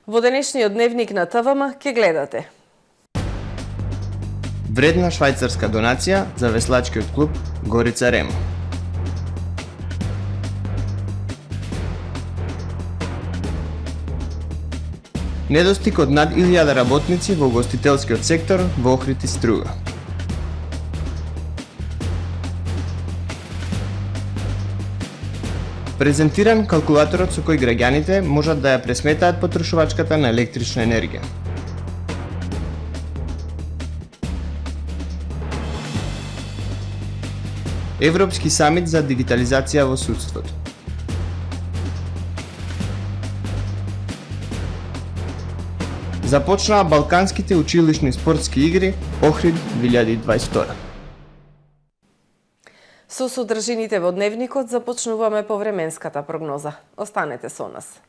Во денешниот дневник на ТВМ ќе гледате. Вредна швајцарска донација за веслачкиот клуб Горица Ремо. Недостиг од над 1000 работници во угостителскиот сектор во Охрид и Струга. Презентиран калкулаторот со кој граѓаните можат да ја пресметаат потрошувачката на електрична енергија. Европски самит за дигитализација во судството. Започнаа балканските училишни спортски игри Охрид 2022. Со содржините во дневникот започнуваме по временската прогноза. Останете со нас.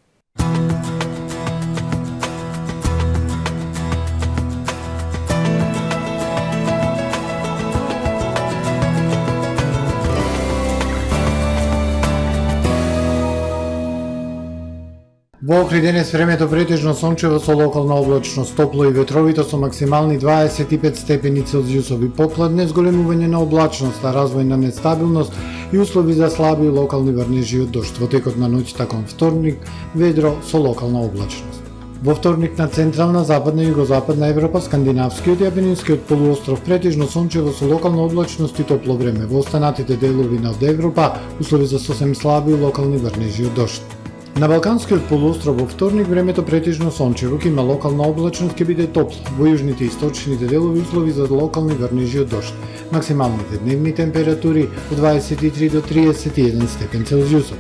Во Охрид денес времето претежно сончево со локална облачност, топло и ветровито со максимални 25 степени Целзиусови. Попладне зголемување на облачноста, развој на нестабилност и услови за слаби и локални врнежи од дожд. Во текот на ноќта кон вторник ведро со локална облачност. Во вторник на централна, западна и југозападна Европа, скандинавскиот и апенинскиот полуостров претежно сончево со локална облачност и топло време. Во останатите делови на Европа услови за сосем слаби и локални врнежи од дожд. На Балканскиот полуостров во вторник времето претежно сончево, ќе има локална облачност, ќе биде топло. Во јужните и источните делови услови за локални врнежи од дожд. Максималните дневни температури од 23 до 31 степен Целзиусов.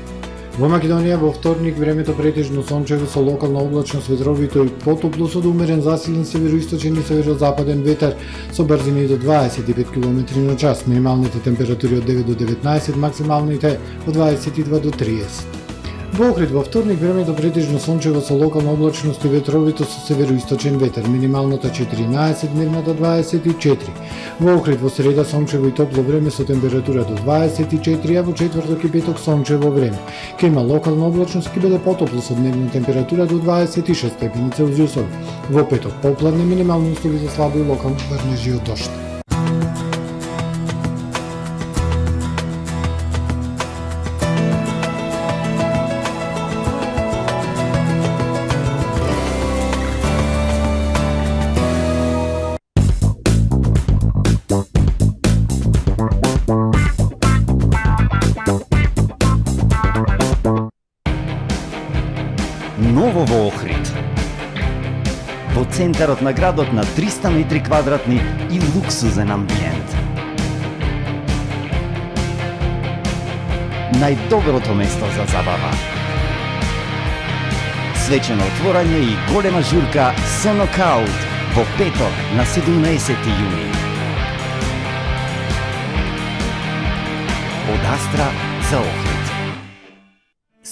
Во Македонија во вторник времето претежно сончево со локална облачност, ветровито и потопло со умерен засилен североисточен и северозападен ветер со брзини до 25 км на час. Минималните температури од 9 до 19, максималните од 22 до 30. Во Охрид во вторник времето претежно сончево со локална облачност и ветровито со североисточен ветер, минималната 14, дневната 24. Во Охрид во среда сончево и топло време со температура до 24, а во четврток и петок сончево време. Ке има локална облачност, ќе биде потопло со дневна температура до 26 степени Целзиусови. Во петок попладне, минимални услови за слаби и локални врнежи од дожд. Ново во Охрид. Во центарот на градот на 300 метри квадратни и луксузен амбиент. Најдоброто место за забава. Свечено отворање и голема журка со нокаут во петок на 17 јуни. Од Астра за Охрид.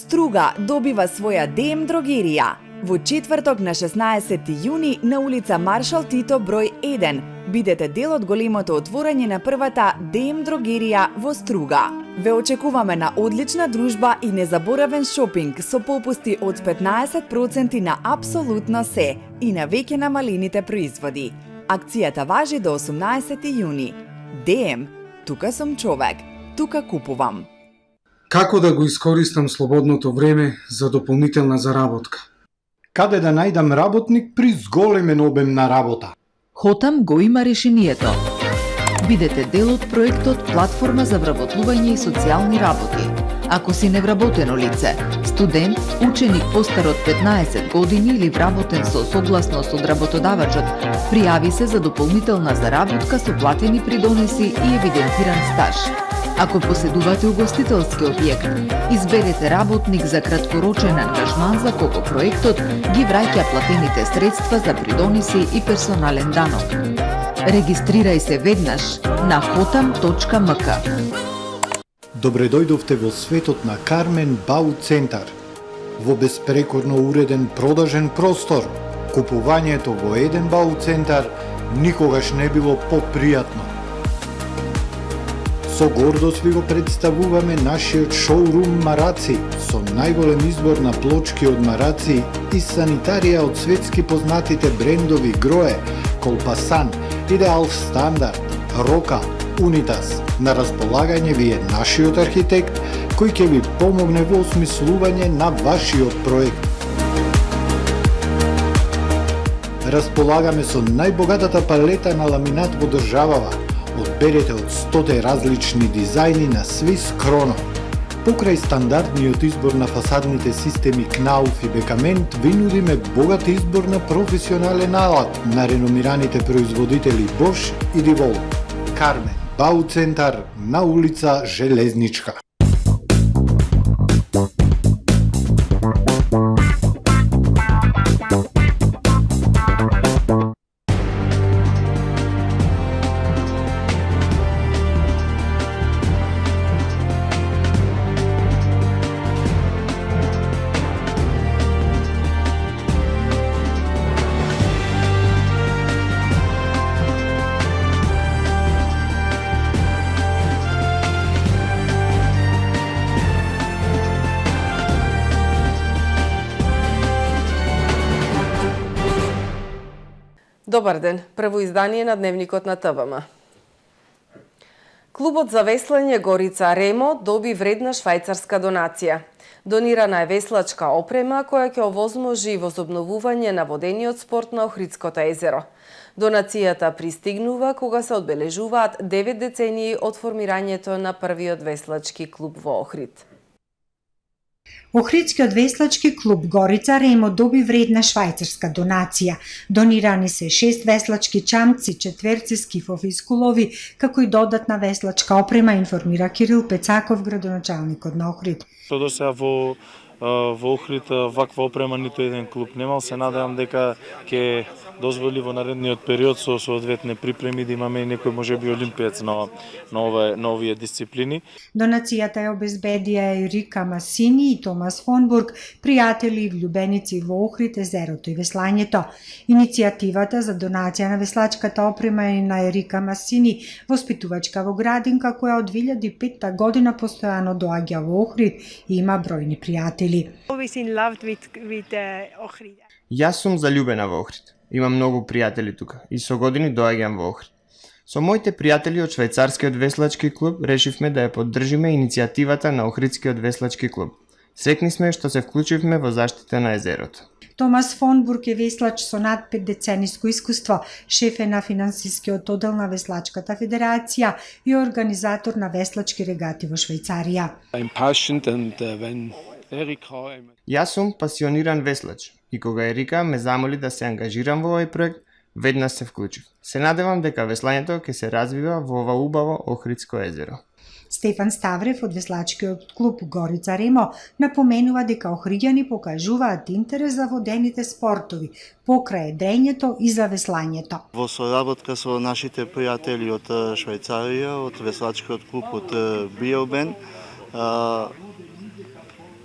Струга добива своја ДМ дрогерија. Во четврток на 16 јуни на улица Маршал Тито број 1. Бидете дел од големото отворање на првата ДМ дрогерија во Струга. Ве очекуваме на одлична дружба и незаборавен шопинг со попусти од 15% на апсолутно се и на веќе намалените производи. Акцијата важи до 18 јуни. ДМ, тука сум човек, тука купувам. Како да го искористам слободното време за дополнителна заработка? Каде да најдам работник при зголемен обем на работа? Хотам го има решението. Бидете дел од проектот Платформа за вработување и социјални работи. Ако си невработено лице, студент, ученик постар од 15 години или вработен со согласност од работодавачот, пријави се за дополнителна заработка со платени придонеси и евидентиран стаж. Ако поседувате угостителски објект, изберете работник за краткорочен ангажман за кого проектот ги враќа платените средства за придониси и персонален данок. Регистрирај се веднаш на hotam.mk. Добре дојдовте во светот на Кармен Бау Центар. Во беспрекорно уреден продажен простор, купувањето во еден Бау Центар никогаш не било попријатно. Со гордост ви го представуваме нашиот шоурум Мараци, со најголем избор на плочки од мараци и санитарија од светски познатите брендови Грое, Колпасан, Идеал Стандард, Рока, Унитас. На располагање ви е нашиот архитект, кој ќе ви помогне во осмислување на вашиот проект. Располагаме со најбогатата палета на ламинат во државава. Одберете од 100 различни дизајни на Swiss Chrono. Покрај стандардниот избор на фасадните системи Knauf и Бекамент, ви нудиме богат избор на професионален алат на реномираните производители Bosch и DeWalt. Кармен, Бау центар на улица Железничка. Добар ден, прво издание на Дневникот на ТВМ. Клубот за веслање Горица Ремо доби вредна швајцарска донација. Донирана е веслачка опрема која ќе овозможи возобновување на водениот спорт на Охридското езеро. Донацијата пристигнува кога се одбележуваат 9 децении од формирањето на првиот веслачки клуб во Охрид. Охридскиот веслачки клуб Горица Ремо доби вредна швајцарска донација. Донирани се 6 веслачки чамци, 4 скифови и скулови, како и додатна веслачка опрема, информира Кирил Пецаков, градоначалникот на Охрид. До сега во Охрид ваква опрема ниту еден клуб немал. Се надевам дека ќе дозволи во наредниот период со соодветни припреми да имаме и некој можеби олимпиец на овие дисциплини. Донацијата ја обезбедија Ерика Масини и Томас Фонбург, пријатели и влюбеници во Охрид, езерото и веслањето. Иницијативата за донација на веслачката опрема е на Ерика Масини, воспитувачка во градинка која од 2005 година постојано доаѓа во Охрид и има бројни пријатели. Јас сум заљубена во Охрид. Имам многу пријатели тука и со години доаѓам во Охрид. Со моите пријатели од швајцарскиот веслачки клуб решивме да ја поддржиме иницијативата на Охридскиот веслачки клуб. Среќни сме што се вклучивме во заштита на езерото. Томас Фонбург е веслач со над 5 децениско искуство, шеф е на финансискиот оддел на Веслачката федерација и организатор на веслачки регати во Швајцарија. Јас сум пасиониран веслач и кога Ерика ме замоли да се ангажирам во овој проект, веднаш се вклучив. Се надевам дека веслањето ќе се развива во ова убаво Охридско езеро. Стефан Ставрев од веслачкиот клуб Горица Ремо напоменува дека охриѓани покажуваат интерес за водените спортови, покрај едрењето и за веслањето. Во соработка со нашите пријатели од Швајцарија, од веслачкиот клуб од Биелбен,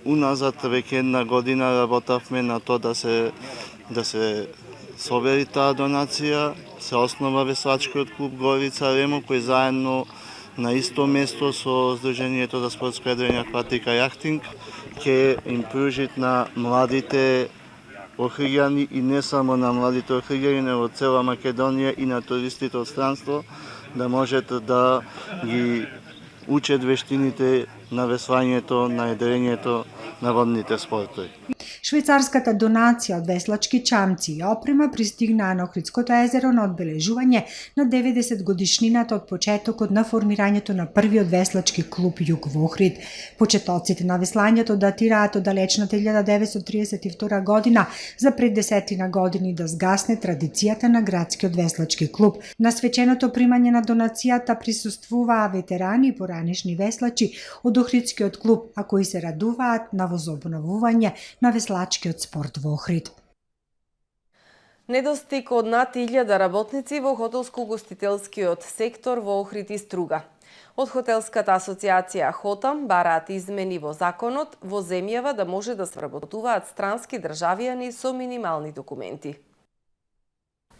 уназад веќе една година работавме на тоа да се собери таа донација, се основа веслачкиот клуб Горица Ремо, кој заедно на исто место со Сдруженијето за спортско едрење, акватика и јахтинг ќе им пружи на младите охриѓани и не само на младите охриѓани, но во цела Македонија и на туристите од странство да можат да ги учат вештините на веслањето, на едрењето, на водните спортови. Швајцарската донација од веслачки чамци и опрема пристигнаа на Охридското езеро на одбележување на 90 годишнината од почетокот на формирањето на првиот веслачки клуб Југ во Охрид. Почетоците на веслањето датираат од далечната 1932 година, за пред десетина години да згасне традицијата на градскиот веслачки клуб. На свеченото примање на донацијата присуствуваа ветерани и поранешни веслачи од Охридскиот клуб, а кои се радуваат на возобновување на веслачкиот спорт во Охрид. Недостиг од над 1000 работници во хотелско-гостителскиот сектор во Охрид и Струга. Од Хотелската асоциација Хотам бараат измени во законот во земјава да може да сработуваат странски државјани со минимални документи.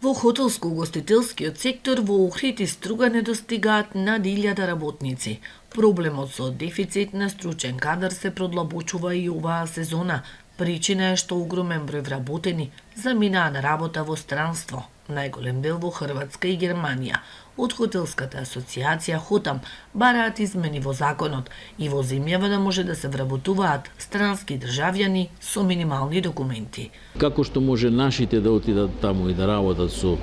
Во хотелско-угостителскиот сектор во Охрид и Струга недостигаат над 1000 работници. Проблемот со дефицит на стручен кадар се продлабочува и оваа сезона. Причина е што огромен број вработени заминаа на работа во странство, најголем дел во Хрватска и Германија. Од Хотелската асоциација Хотам бараат измени во законот и во земјава да може да се вработуваат странски државјани со минимални документи. Како што може нашите да отидат таму и да работат со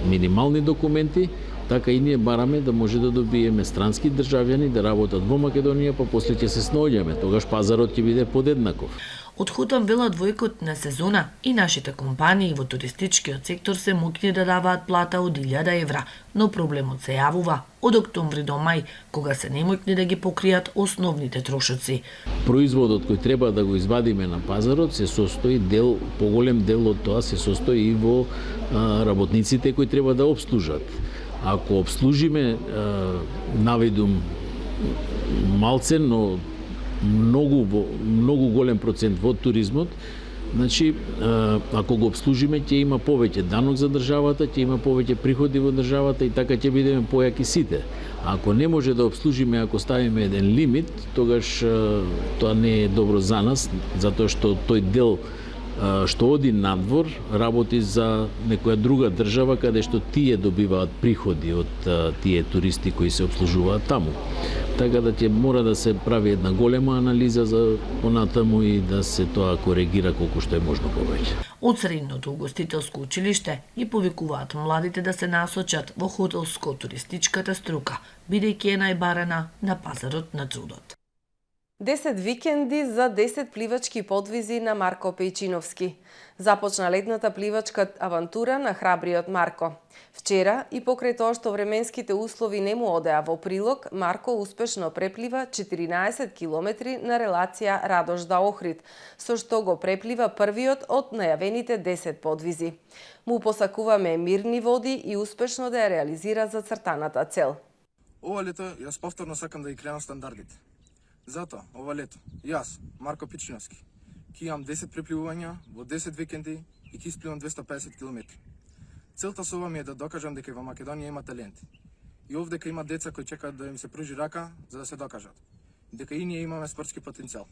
минимални документи, така и ние бараме да може да добиеме странски државјани да работат во Македонија, па после ќе се снаоѓаме, тогаш пазарот ќе биде подеднаков. Од Хотам велат во екот на сезона и нашите компании во туристичкиот сектор се моќни да даваат плата од 1000 евра, но проблемот се јавува од октомври до мај, кога се немоќни да ги покријат основните трошоци. Производот кој треба да го извадиме на пазарот се состои поголем дел од тоа се состои и во работниците кои треба да обслужат. Ако обслужиме наведум малце, но многу голем процент во туризмот, значи ако го обслужиме ќе има повеќе данок за државата, ќе има повеќе приходи во државата и така ќе бидеме појаки сите. Ако не може да обслужиме, ако ставиме еден лимит, тогаш тоа не е добро за нас, затоа што тој дел што оди надвор работи за некоја друга држава каде што тие добиваат приходи од тие туристи кои се обслужуваат таму. Така да ќе мора да се прави една голема анализа за понатаму и да се тоа коригира колку што е можно повеќе. Од средното угостителско училиште ги повикуваат младите да се насочат во хотелско-туристичката струка, бидејќи е најбарана на пазарот на трудот. 10 викенди за 10 пливачки подвизи на Марко Пејчиновски. Започна летната пливачка авантура на храбриот Марко. Вчера и покрај тоа што временските услови не му одеа во прилог, Марко успешно преплива 14 километри на релација Радожда-Охрид, со што го преплива првиот од најавените 10 подвизи. Му посакуваме мирни води и успешно да ја реализира зацртаната цел. Ова лето јас повторно сакам да ги креам стандардите. Затоа, ова лето, јас, Марко Пејчиновски, ќе имам 10 препливувања во 10 викенди и ќе испливам 250 км. Целта со ова ми е да докажам дека во Македонија има талент. И овдека има деца кои чекаат да им се пружи рака за да се докажат. Дека и ние имаме спортски потенцијал.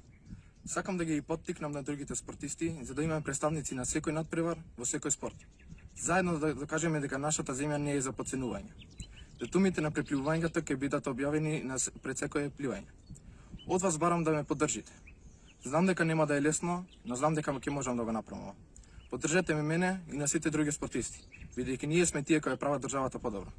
Сакам да ги поттикнам на другите спортисти за да имаме представници на секој надпревар во секој спорт. Заедно да докажеме дека нашата земја не е за подценување. Датумите на препливувањето ќе бидат објавени пред секое пливање. Од вас барам да ме поддржите. Знам дека нема да е лесно, но знам дека ќе можам да го направам. Поддржете ме мене и на сите други спортисти, бидејќи ние сме тие кои прават државата подобро.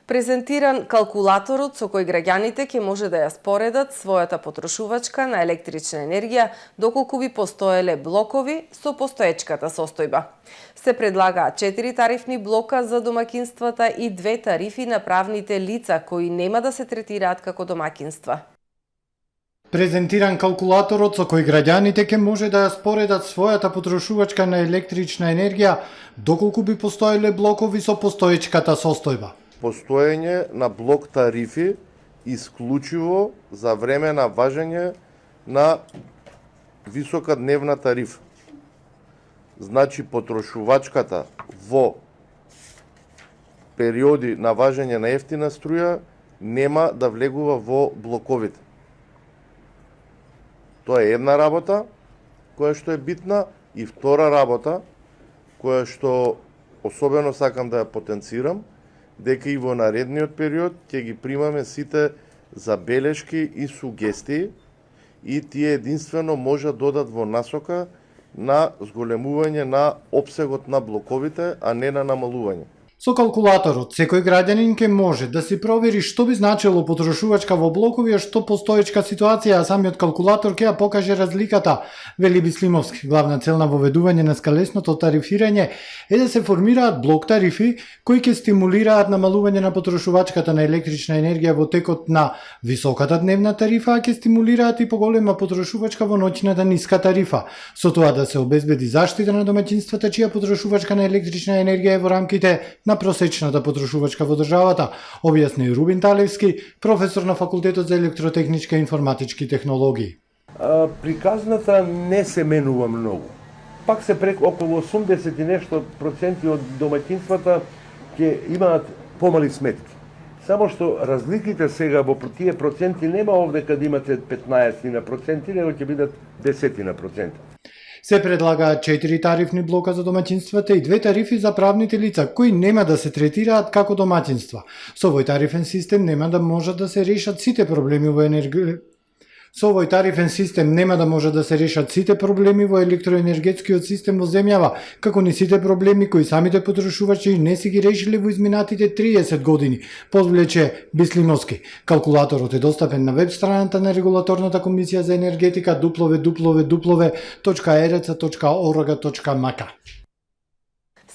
Презентиран калкулаторот со кој граѓаните ќе може да ја споредат својата потрошувачка на електрична енергија доколку би постоеле блокови со постоечката состојба. Се предлагаат 4 тарифни блока за домакинствата и 2 тарифи на правните лица кои нема да се третираат како домакинства. Презентиран калкулаторот со кој граѓаните ќе може да ја споредат својата потрошувачка на електрична енергија доколку би постоеле блокови со постоечката состојба. Постоење на блок тарифи исклучиво за време на важење на висока дневна тарифа. Значи потрошувачката во периоди на важење на ефтина струја нема да влегува во блоковите. Тоа е една работа која што е битна и втора работа која што особено сакам да ја потенцирам, дека и во наредниот период ќе ги примаме сите забелешки и сугестии и тие единствено можат додат во насока на зголемување на опсегот на блоковите, а не на намалување. Со калкулаторот, секој граѓанин ќе може да си провери што би значило потрошувачка во блокови, а што постоечка ситуација, а самиот калкулатор ќе ја покаже разликата, вели Бислимовски. Главна цел на воведување на скалесното тарифирање е да се формираат блок тарифи кои ќе стимулираат намалување на потрошувачката на електрична енергија во текот на високата дневна тарифа, а ќе стимулираат и поголема потрошувачка во ноќната ниска тарифа. Со тоа да се обезбеди заштита на домаќинствата чија потрошувачка на електрична енергија е во рамките на просечната потрошувачка во државата, објасни Рубин Талевски, професор на Факултетот за електротехничка и информатички технологии. Приказната не се менува многу. пак се преку околу 80 и нешто проценти од домаќинствата ќе имаат помали сметки. Само што разликите сега во тие проценти нема овде каде имате 15%, него ќе бидат 10%. Се предлагаат 4 тарифни блока за домаќинствата и 2 тарифи за правните лица, кои нема да се третираат како домаќинства. Со овој тарифен систем нема да можат да се решат сите проблеми во Со овој тарифен систем нема да може да се решат сите проблеми во електроенергетскиот систем во земјава, како ни сите проблеми кои самите потрошувачи не си ги решиле во изминатите 30 години, подвлече Бислиновски. Калкулаторот е достапен на веб страната на Регулаторната комисија за енергетика www.erc.org.mk.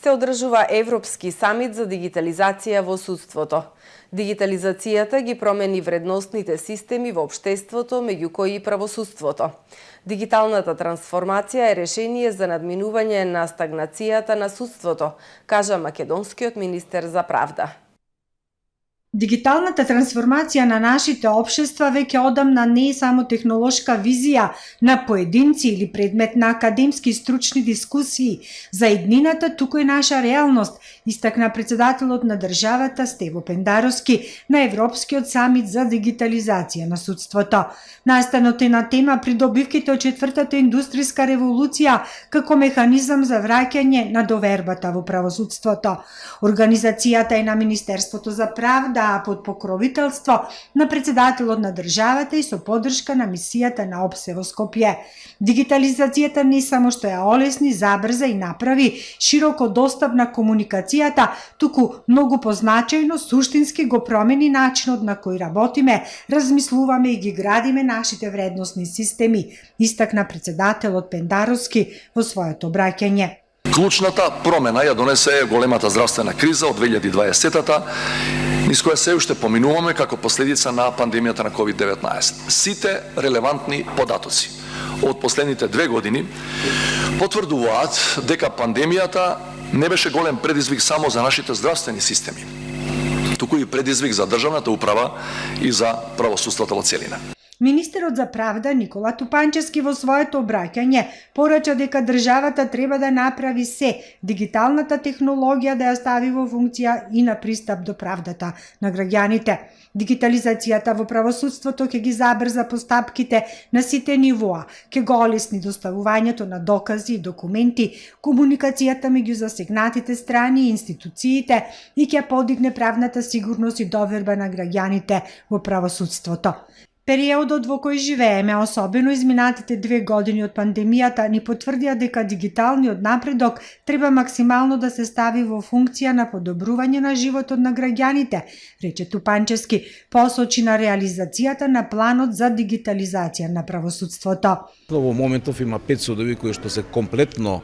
Се одржува Европски самит за дигитализација во судството. Дигитализацијата ги промени вредностните системи во општеството, меѓу кои и правосудството. Дигиталната трансформација е решение за надминување на стагнацијата на судството, кажа македонскиот министер за правда. Дигиталната трансформација на нашите општества веќе одамна не е само технолошка визија на поединци или предмет на академски стручни дискусии за иднината, туку е наша реалност, истакна председателот на државата Стево Пендаровски на Европскиот самит за дигитализација на судството. Настанот е на тема придобивките од четвртата индустријска револуција како механизам за враќање на довербата во правосудството. Организацијата е на Министерството за правда, а под покровителство на председателот на државата и со поддршка на мисијата на ОПСЕ во Скопје. Дигитализацијата не само што ја олесни, забрза и направи широко достапна комуникацијата, туку многу позначајно суштински го промени начинот на кој работиме, размислуваме и ги градиме нашите вредносни системи, истакна председателот Пендаровски во своето обраќање. Клучната промена ја донесе големата здравствена криза од 2020-та, низ која се уште поминуваме како последица на пандемијата на COVID-19. Сите релевантни податоци од последните 2 години потврдуваат дека пандемијата не беше голем предизвик само за нашите здравствени системи, туку и предизвик за државната управа и за правосудството во целина. Министерот за правда Никола Тупанчевски во своето обраќање порача дека државата треба да направи се дигиталната технологија да ја стави во функција и на пристап до правдата на граѓаните. Дигитализацијата во правосудството ќе ги забрза постапките на сите нивоа, ќе го олесни доставувањето на докази и документи, комуникацијата меѓу засегнатите страни и институциите и ќе подигне правната сигурност и доверба на граѓаните во правосудството. Периодот во кој живееме, особено изминатите 2 години од пандемијата, ни потврдија дека дигиталниот напредок треба максимално да се стави во функција на подобрување на животот на граѓаните, рече Тупанчевски, посочи на реализацијата на планот за дигитализација на правосудството. Во моментов има 5 судови кои што се комплетно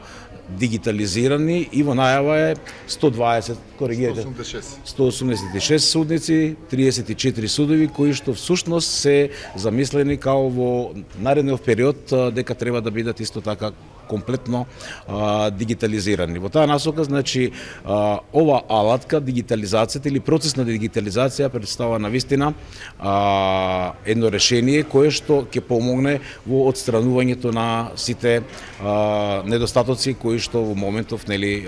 дигитализирани и во најава е 186 судници, 34 судови кои што всушност се замислени као во наредниот период дека треба да бидат исто така комплетно дигитализирани. Во таа насока, значи, ова алатка, дигитализацијата или процес на дигитализација представува навистина едно решение кое што ќе помогне во отстранувањето на сите недостатоци кои што во моментов, нели,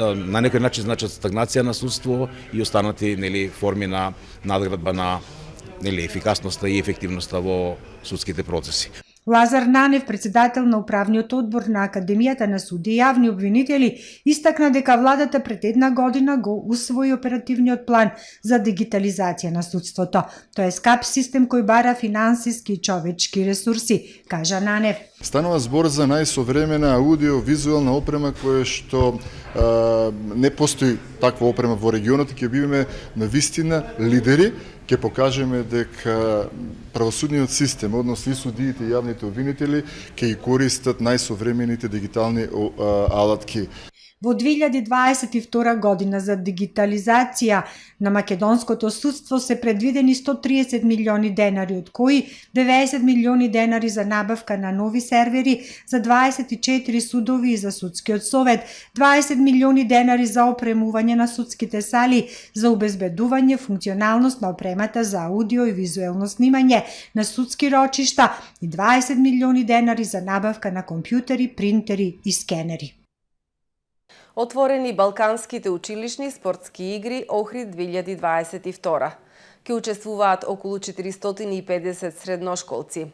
на некој начин значат стагнација на судство и останати, нели, форми на надградба на, нели, ефикасноста и ефективноста во судските процеси. Лазар Нанев, председател на управниот одбор на Академијата на суди и јавни обвинители, истакна дека владата пред 1 година го усвои оперативниот план за дигитализација на судството. Тоа е скап систем кој бара финансиски и човечки ресурси, кажа Нанев. Станува збор за најсовремена аудио-визуелна опрема која што не постои таква опрема во регионот и ќе бидеме навистина лидери, ќе покажеме дека правосудниот систем, односно и судиите и јавните обвинители, ќе ги користат најсовремените дигитални алатки. Во 2022 година за дигитализација на македонското судство се предвидени 130 милиони денари, од кои 90 милиони денари за набавка на нови сервери за 24 судови и за судскиот совет, 20 милиони денари за опремување на судските сали, за обезбедување функционалност на опремата за аудио и визуелно снимање на судски рочишта и 20 милиони денари за набавка на компјутери, принтери и скенери. Отворени Балканските училишни спортски игри Охрид 2022. Ке учествуваат околу 450 средношколци.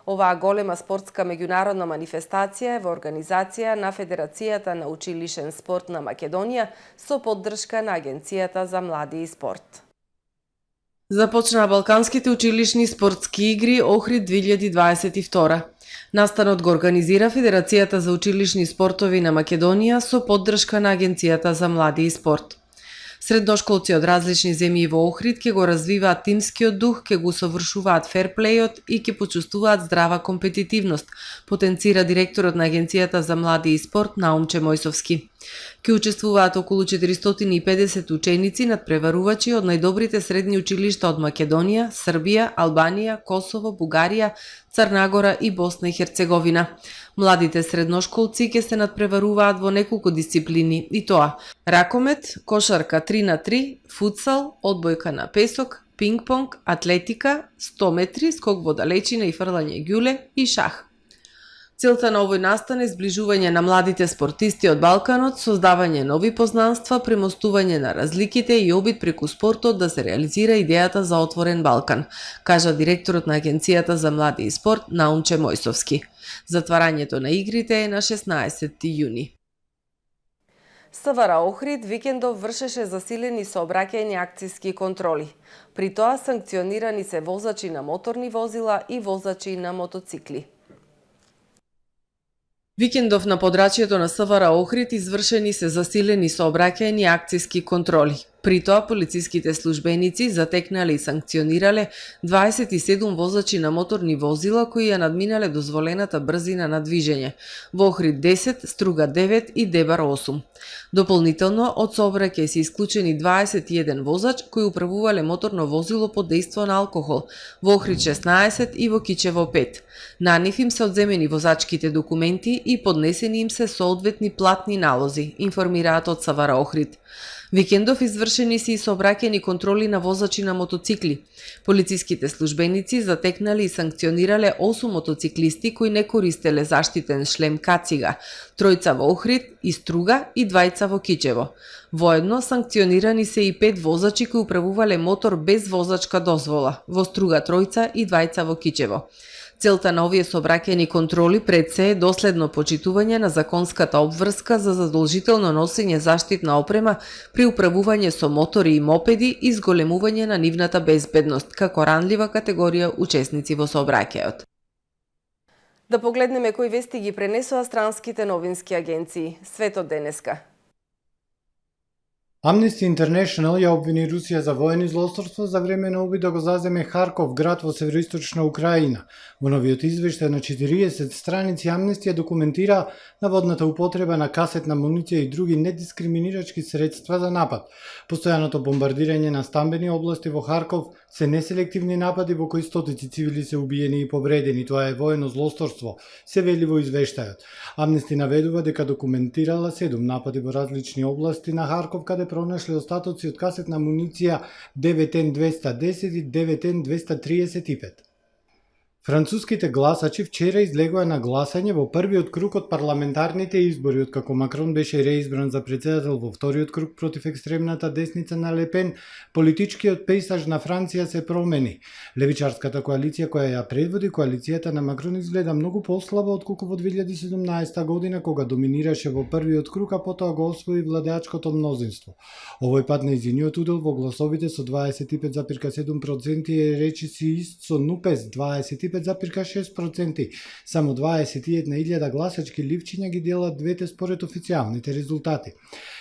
Оваа голема спортска меѓународна манифестација е во организација на Федерацијата на училишен спорт на Македонија со поддршка на Агенцијата за млади и спорт. Започнаа Балканските училишни спортски игри Охрид 2022. Настанот го организира Федерацијата за училишни спортови на Македонија со поддршка на Агенцијата за млади и спорт. Средношколци од различни земји во Охрид ќе го развиваат тимскиот дух, ќе го совршуваат ферплејот и ќе почувствуваат здрава компетитивност, потенцира директорот на Агенцијата за млади и спорт Наумче Мојсовски. Ке учествуваат околу 450 ученици надпреварувачи од најдобрите средни училишта од Македонија, Србија, Албанија, Косово, Бугарија, Црнагора и Босна и Херцеговина. Младите средношколци ќе се надпреваруваат во неколку дисциплини, и тоа: ракомет, кошарка 3х3, футсал, одбојка на песок, пинг-понг, атлетика, 100 метри, скок во далечина и фрлање ѓуле и шах. Целта на овој настан е зближување на младите спортисти од Балканот, создавање нови познанства, премостување на разликите и обид преку спортот да се реализира идејата за отворен Балкан, кажа директорот на Агенцијата за млади и спорт Наумче Мојсовски. Затварањето на игрите е на 16 јуни. СВР Охрид викендов вршеше засилени сообраќајни акциски контроли. При тоа санкционирани се возачи на моторни возила и возачи на мотоцикли. Викендов на подрачјето на СВР Охрид извршени се засилени сообраќајни акциски контроли. При тоа полициските службеници затекнале и санкционирале 27 возачи на моторни возила кои ја надминале дозволената брзина на движење. Во Охрид 10, Струга 9 и Дебар 8. Дополнително од сообраќај се исклучени 21 возач кои управувале моторно возило под дејство на алкохол. Во Охрид 16 и во Кичево 5. На нив им се одземени возачките документи и поднесени им се соодветни платни налози, информираат од СВР Охрид. Викендов извршени се и сообраќајни контроли на возачи на мотоцикли. Полициските службеници затекнале и санкционирале 8 мотоциклисти кои не користеле заштитен шлем кацига, 3 во Охрид и Струга и 2 во Кичево. Воедно санкционирани се и 5 возачи кои управувале мотор без возачка дозвола, во Струга 3 и 2 во Кичево. Целта на овие сообраќајни контроли пред се е доследно почитување на законската обврска за задолжително носење заштитна опрема при управување со мотори и мопеди и зголемување на нивната безбедност како ранлива категорија учесници во сообраќајот. Да погледнеме кои вести ги пренесоа странските новински агенции. Светот денеска. Amnesty International ја обвини Русија за воени злосторство за време на обид да го заземе Харков, град во североисточна Украина. Во новиот извештај на 40 страници Amnesty ја документира наводната употреба на касетна муниција и други недискриминирачки средства за напад. Постојаното бомбардирање на стамбени области во Харков се неселективни напади во кои стотици цивили се убиени и повредени. Тоа е воено злосторство, се вели во извештајот. Amnesty наведува дека документирала 7 напади во различни области на Харков, каде пронашле остатоци од касетна муниција 9Н210 и 9Н235. Француските гласачи вчера излегоа на гласање во првиот круг од парламентарните избори, откако Макрон беше реизбран за председател во вториот круг против екстремната десница на Ле Пен. Политичкиот пейсаж на Франција се промени. Левичарската коалиција која ја предводи, коалицијата на Макрон, изгледа многу послаба отколку во 2017 година, кога доминираше во првиот круг, а потоа го освои владеачкото мнозинство. Овој пат нејзиниот удел во гласовите со 25,7% е речиси ист со Нупес 25 25,6%. Само 21.000 гласачки ливчиња ги делат двете според официјалните резултати.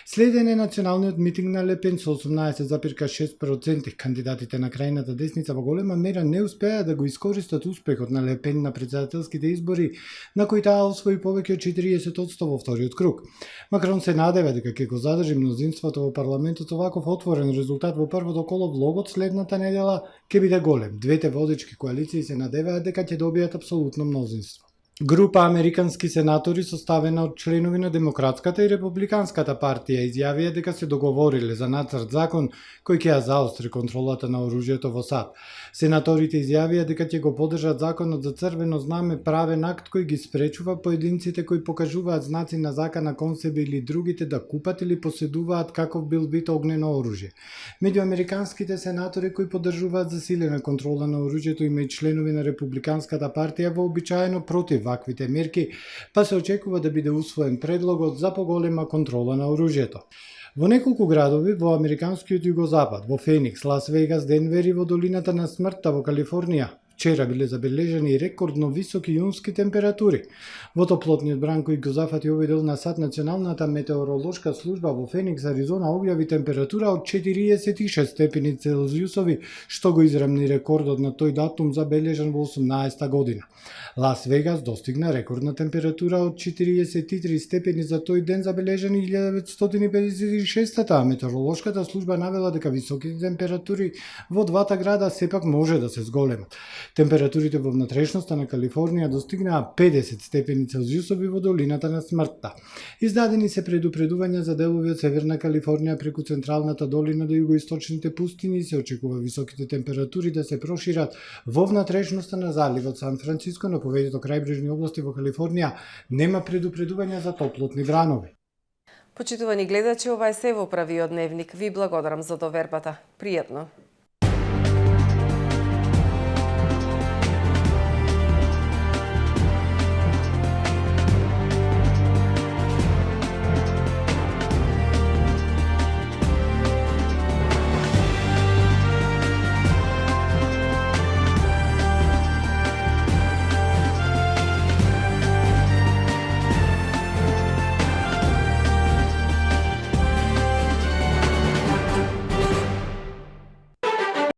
Следен е националниот митинг на Лепен со 18,6%. Кандидатите на крајната десница во голема мера не успеа да го искористат успехот на Лепен на претседателските избори, на кои таа освои повеќе од 40% во вториот круг. Макрон се надева дека ќе го задржи мнозинството во парламентот, оваков отворен резултат во првото коло влогот следната недела ќе биде голем. Двете водечки коалиции се надеваат дека ќе добијат апсолутно мнозинство. Група американски сенатори составена од членови на Демократската и Републиканската партија изјавија дека се договориле за нацрт закон кој ќе ја заостри контролата на оружјето во САД. Сенаторите изјавија дека ќе го поддржат законот за црвено знаме, правен акт кој ги спречува поединците кои покажуваат знаци на закана кон себе или другите да купат или поседуваат каков бил вид огнено оружје. Меѓу американските сенатори кои поддржуваат засилена контрола на оружјето има и членови на Републиканската партија вообичаено против ваквите мерки, па се очекува да биде усвоен предлогот за поголема контрола на оружјето. Во неколку градови во американскиот југозапад, во Феникс, Лас Вегас, Денвер и во долината на смртта во Калифорнија, вчера биле забележани рекордно високи јунски температури. Во топлотниот бран кој го зафати овој дел на сат, Националната метеоролошка служба во Феникс, Аризона, објави температура од 46 степени Целзиусови, што го израмни рекордот на тој датум забележан во 18-та година. Лас Вегас достигна рекордна температура од 43 степени за тој ден забележани 1956-та, а метеоролошката служба навела дека високите температури во двата града сепак може да се зголемат. Температурите во внатрешноста на Калифорнија достигнаа 50 степени Целзиусови во долината на смртта. Издадени се предупредувања за делови од Северна Калифорнија преку Централната долина до југоисточните пустини и се очекува високите температури да се прошират во внатрешноста на заливот Сан Франциско, но повеќето крајбрежни области во Калифорнија нема предупредувања за топлотни вранови. Почитувани гледачи, ова е се во правиот дневник. Ви благодарам за довербата. Пријатно.